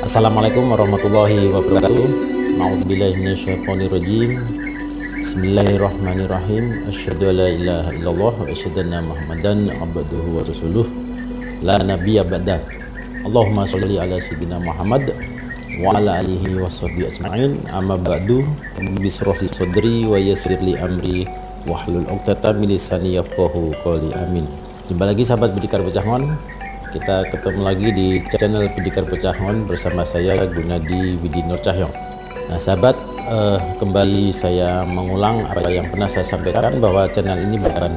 Assalamualaikum warahmatullahi wabarakatuh. A'udzubillahi minasyaitonirrajim. Bismillahirrahmanirrahim. Asyhadu an la ilaha illallah wa asyhadu anna Muhammadan abduhu wa rasuluh. La nabiyya ba'da. Allahumma shalli ala sayyidina Muhammad wa ala alihi washabbihi ajma'in. Amma ba'du. Bismillah sadri wa yassir li amri wahlul 'uqdatam min lisani yafqahu qawli. Amin. Jumpa lagi sahabat Pendikar Pecahan. Kita ketemu lagi di channel Pendikar Pecahan bersama saya Gunadi Widi Nur Cahyong. Nah sahabat, kembali saya mengulang apa yang pernah saya sampaikan, bahwa channel ini bukan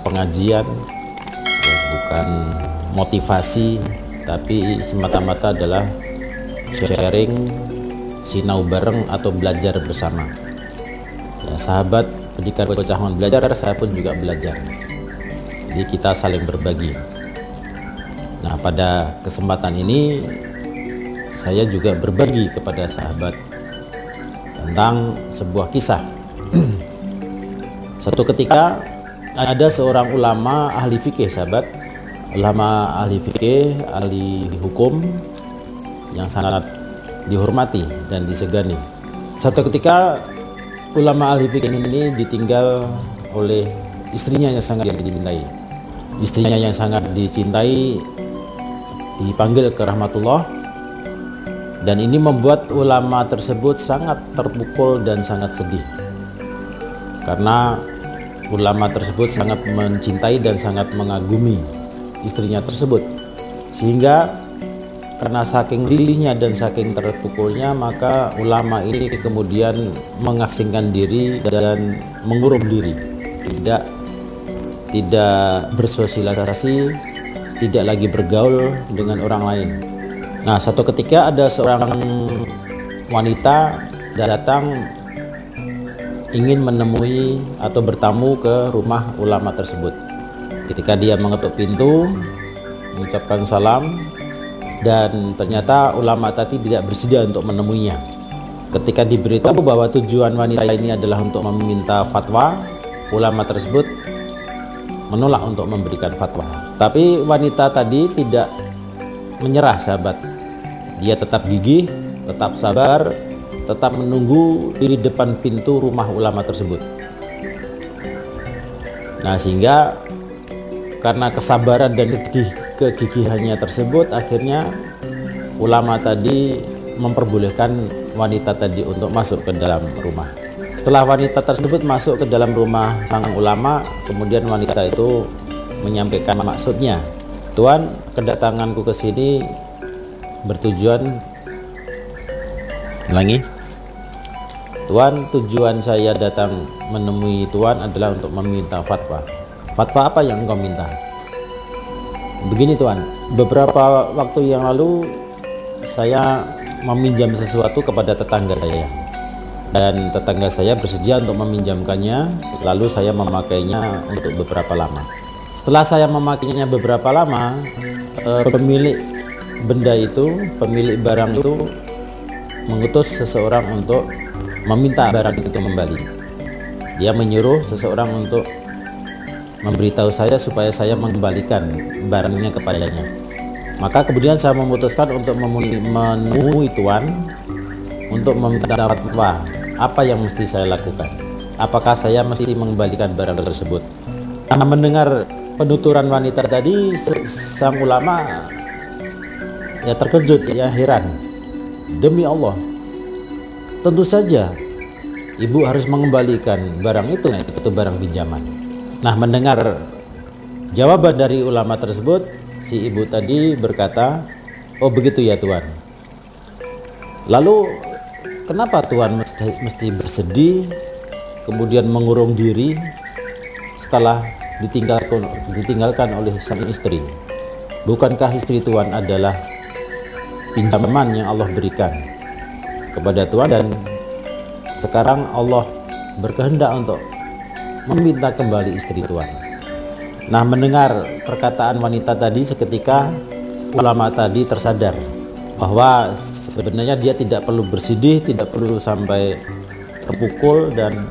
pengajian, bukan motivasi, tapi semata-mata adalah sharing, sinau bareng atau belajar bersama. Ya, sahabat Pendikar Pecahan belajar, saya pun juga belajar. Jadi kita saling berbagi. Nah, pada kesempatan ini saya juga berbagi kepada sahabat tentang sebuah kisah. Satu ketika ada seorang ulama ahli fikih, sahabat, ulama ahli fikih, ahli hukum yang sangat dihormati dan disegani. Satu ketika ulama ahli fikih ini ditinggal oleh istrinya yang sangat dicintai. Istrinya yang sangat dicintai dipanggil ke rahmatullah, dan ini membuat ulama tersebut sangat terpukul dan sangat sedih, karena ulama tersebut sangat mencintai dan sangat mengagumi istrinya tersebut, sehingga karena saking sedihnya dan saking terpukulnya, maka ulama ini kemudian mengasingkan diri dan mengurung diri, tidak bersosialisasi, tidak lagi bergaul dengan orang lain. Nah, satu ketika ada seorang wanita datang ingin menemui atau bertamu ke rumah ulama tersebut. Ketika dia mengetuk pintu, mengucapkan salam, dan ternyata ulama tadi tidak bersedia untuk menemuinya. Ketika diberitahu bahwa tujuan wanita ini adalah untuk meminta fatwa, ulama tersebut menolak untuk memberikan fatwa. Tapi wanita tadi tidak menyerah, sahabat. Dia tetap gigih, tetap sabar, tetap menunggu di depan pintu rumah ulama tersebut. Nah, sehingga karena kesabaran dan kegigihannya tersebut, akhirnya ulama tadi memperbolehkan wanita tadi untuk masuk ke dalam rumah. Setelah wanita tersebut masuk ke dalam rumah sang ulama, kemudian wanita itu menyampaikan maksudnya. Tuan, kedatanganku ke sini bertujuan, ulangi. Tuan, tujuan saya datang menemui Tuan adalah untuk meminta fatwa. Fatwa apa yang engkau minta? Begini Tuan, beberapa waktu yang lalu saya meminjam sesuatu kepada tetangga saya, dan tetangga saya bersedia untuk meminjamkannya, lalu saya memakainya untuk beberapa lama. Setelah saya memakainya beberapa lama, pemilik benda itu, pemilik barang itu mengutus seseorang untuk meminta barang itu kembali. Dia menyuruh seseorang untuk memberitahu saya supaya saya mengembalikan barangnya kepadanya. Maka kemudian saya memutuskan untuk menemui Tuan untuk meminta fatwa. Apa yang mesti saya lakukan? Apakah saya mesti mengembalikan barang tersebut? Karena mendengar penuturan wanita tadi, sang ulama ya terkejut, ya heran. Demi Allah, tentu saja ibu harus mengembalikan barang itu barang pinjaman. Nah, mendengar jawaban dari ulama tersebut, si ibu tadi berkata, oh begitu ya Tuan. Lalu kenapa Tuan mesti bersedih, kemudian mengurung diri, setelah ditinggalkan oleh sang istri? Bukankah istri tuan adalah pinjaman yang Allah berikan kepada tuan, dan sekarang Allah berkehendak untuk meminta kembali istri tuan? Nah, mendengar perkataan wanita tadi, seketika ulama tadi tersadar bahwa sebenarnya dia tidak perlu bersedih, tidak perlu sampai terpukul dan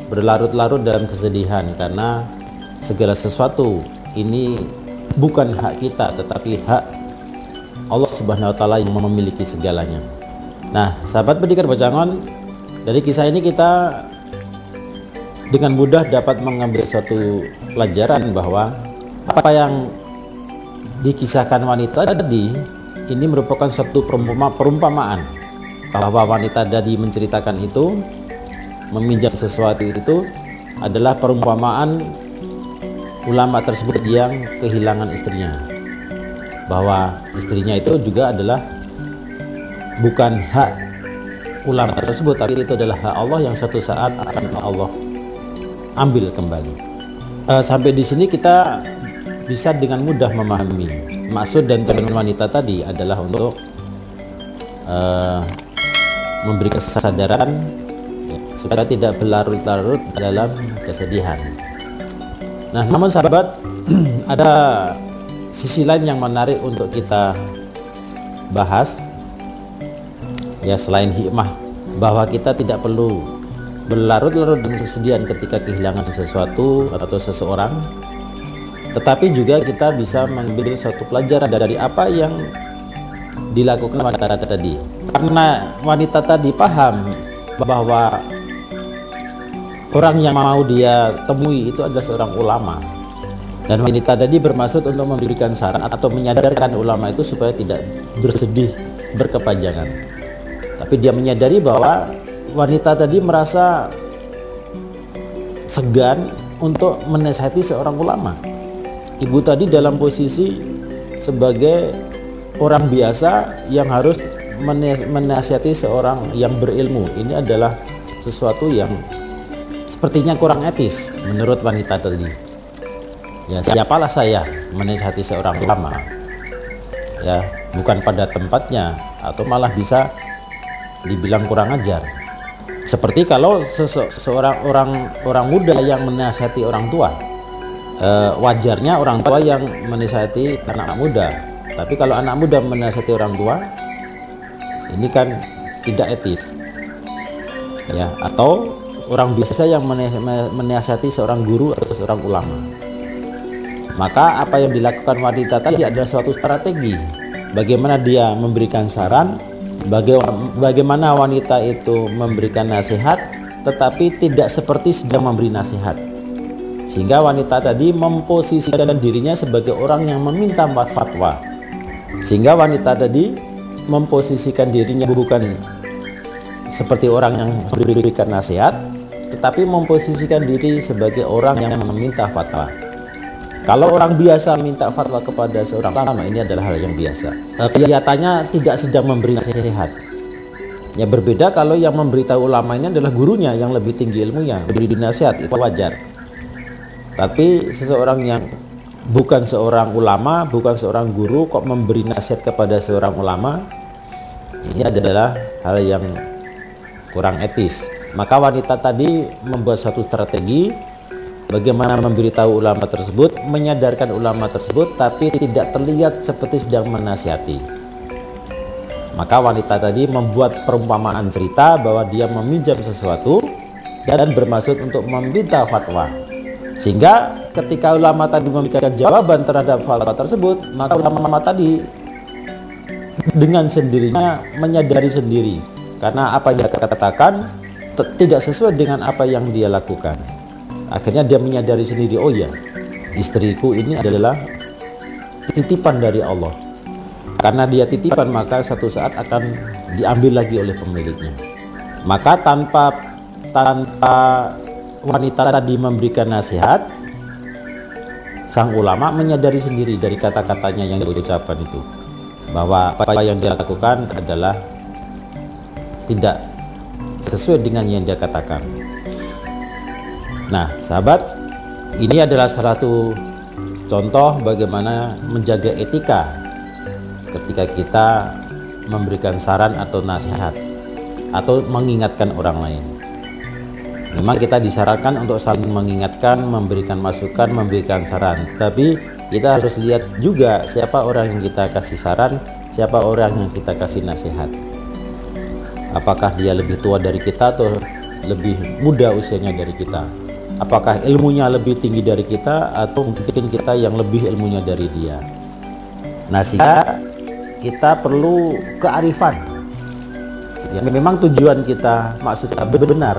berlarut-larut dalam kesedihan, karena segala sesuatu ini bukan hak kita, tetapi hak Allah Subhanahu wa Ta'ala yang memiliki segalanya. Nah, sahabat pendengar Bacangon, dari kisah ini kita dengan mudah dapat mengambil suatu pelajaran bahwa apa yang dikisahkan wanita tadi ini merupakan suatu perumpamaan, bahwa wanita tadi menceritakan itu, meminjam sesuatu itu adalah perumpamaan ulama tersebut yang kehilangan istrinya, bahwa istrinya itu juga adalah bukan hak ulama tersebut, tapi itu adalah hak Allah yang suatu saat akan Allah ambil kembali. Sampai di sini kita bisa dengan mudah memahami maksud dan tujuan wanita tadi adalah untuk memberi kesadaran supaya tidak berlarut-larut dalam kesedihan. Nah, namun sahabat, ada sisi lain yang menarik untuk kita bahas, ya, selain hikmah bahwa kita tidak perlu berlarut-larut dengan kesedihan ketika kehilangan sesuatu atau seseorang, tetapi juga kita bisa mengambil suatu pelajaran dari apa yang dilakukan wanita tadi, karena wanita tadi paham bahwa orang yang mau dia temui itu adalah seorang ulama, dan wanita tadi bermaksud untuk memberikan saran atau menyadarkan ulama itu supaya tidak bersedih berkepanjangan. Tapi dia menyadari bahwa wanita tadi merasa segan untuk menasihati seorang ulama. Ibu tadi dalam posisi sebagai orang biasa yang harus menasihati seorang yang berilmu. Ini adalah sesuatu yang sepertinya kurang etis menurut wanita tadi. Ya, siapalah saya menasihati seorang ulama? Ya, bukan pada tempatnya, atau malah bisa dibilang kurang ajar. Seperti kalau seorang orang muda yang menasihati orang tua, wajarnya orang tua yang menasihati anak muda. Tapi kalau anak muda menasihati orang tua, ini kan tidak etis. Ya, atau orang biasa yang menasihati seorang guru atau seorang ulama. Maka apa yang dilakukan wanita tadi adalah suatu strategi bagaimana dia memberikan saran, bagaimana wanita itu memberikan nasihat, tetapi tidak seperti sedang memberi nasihat, sehingga wanita tadi memposisikan dirinya sebagai orang yang meminta fatwa, sehingga wanita tadi memposisikan dirinya bukan seperti orang yang memberikan nasihat, tetapi memposisikan diri sebagai orang yang meminta fatwa. Kalau orang biasa minta fatwa kepada seorang ulama, ini adalah hal yang biasa. Kelihatannya tidak sedang memberi nasihat. Ya, berbeda kalau yang memberitahu ulama ini adalah gurunya yang lebih tinggi ilmunya, beri nasihat, itu wajar. Tapi seseorang yang bukan seorang ulama, bukan seorang guru, kok memberi nasihat kepada seorang ulama, ini adalah hal yang kurang etis. Maka wanita tadi membuat suatu strategi bagaimana memberitahu ulama tersebut, menyadarkan ulama tersebut, tapi tidak terlihat seperti sedang menasihati. Maka wanita tadi membuat perumpamaan cerita bahwa dia meminjam sesuatu dan bermaksud untuk meminta fatwa, sehingga ketika ulama tadi memberikan jawaban terhadap fatwa tersebut, maka ulama tadi dengan sendirinya menyadari sendiri karena apa yang dia katakan tidak sesuai dengan apa yang dia lakukan. Akhirnya dia menyadari sendiri, oh ya, istriku ini adalah titipan dari Allah. Karena dia titipan, maka satu saat akan diambil lagi oleh pemiliknya. Maka tanpa wanita tadi memberikan nasihat, sang ulama menyadari sendiri dari kata-katanya yang diucapkan itu, bahwa apa yang dia lakukan adalah tidak sesuai dengan yang dia katakan. Nah, sahabat, Ini adalah salah satu contoh bagaimana menjaga etika ketika kita memberikan saran atau nasihat atau mengingatkan orang lain. Memang kita disarankan untuk saling mengingatkan, memberikan masukan, memberikan saran, tapi kita harus lihat juga siapa orang yang kita kasih saran, siapa orang yang kita kasih nasihat. Apakah dia lebih tua dari kita atau lebih muda usianya dari kita? Apakah ilmunya lebih tinggi dari kita atau mungkin kita yang lebih ilmunya dari dia? Nah, sehingga kita perlu kearifan. Ya, memang tujuan kita, maksud kita benar,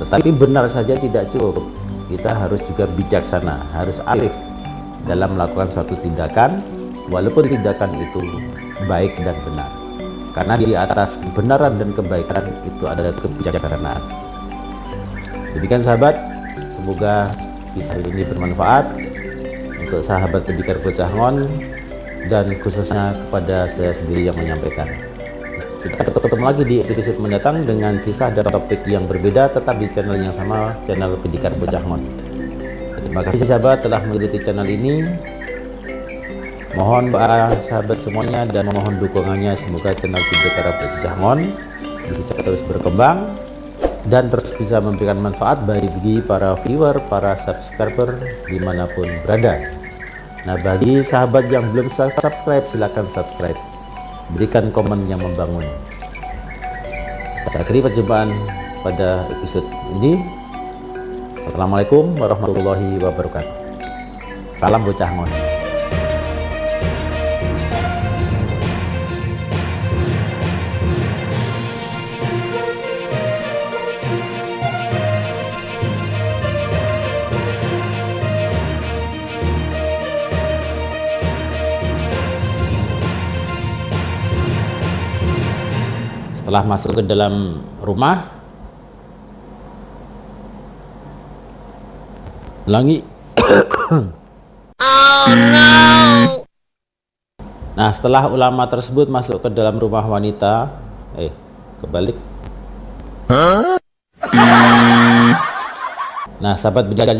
tetapi benar saja tidak cukup. Kita harus juga bijaksana, harus arif dalam melakukan suatu tindakan, walaupun tindakan itu baik dan benar. Karena di atas kebenaran dan kebaikan itu ada kebijaksanaan. Demikian sahabat, semoga kisah ini bermanfaat untuk sahabat Pendikar Bocahngon dan khususnya kepada saya sendiri yang menyampaikan. Kita ketemu lagi di episode mendatang dengan kisah dan topik yang berbeda, tetap di channel yang sama, channel Pendikar Bocahngon. Terima kasih sahabat telah mengikuti channel ini. Mohon doa sahabat semuanya dan mohon dukungannya, semoga channel Pendikar Bocahngon bisa terus berkembang dan terus bisa memberikan manfaat bagi para viewer, para subscriber dimanapun berada. Nah, bagi sahabat yang belum subscribe, silahkan subscribe, berikan komen yang membangun. Saya akhiri perjumpaan pada episode ini. Assalamualaikum warahmatullahi wabarakatuh. Salam Bocahngon. Setelah masuk ke dalam rumah, ulangi. Oh, no. Nah, setelah ulama tersebut masuk ke dalam rumah wanita, kebalik. Nah, sahabat belajar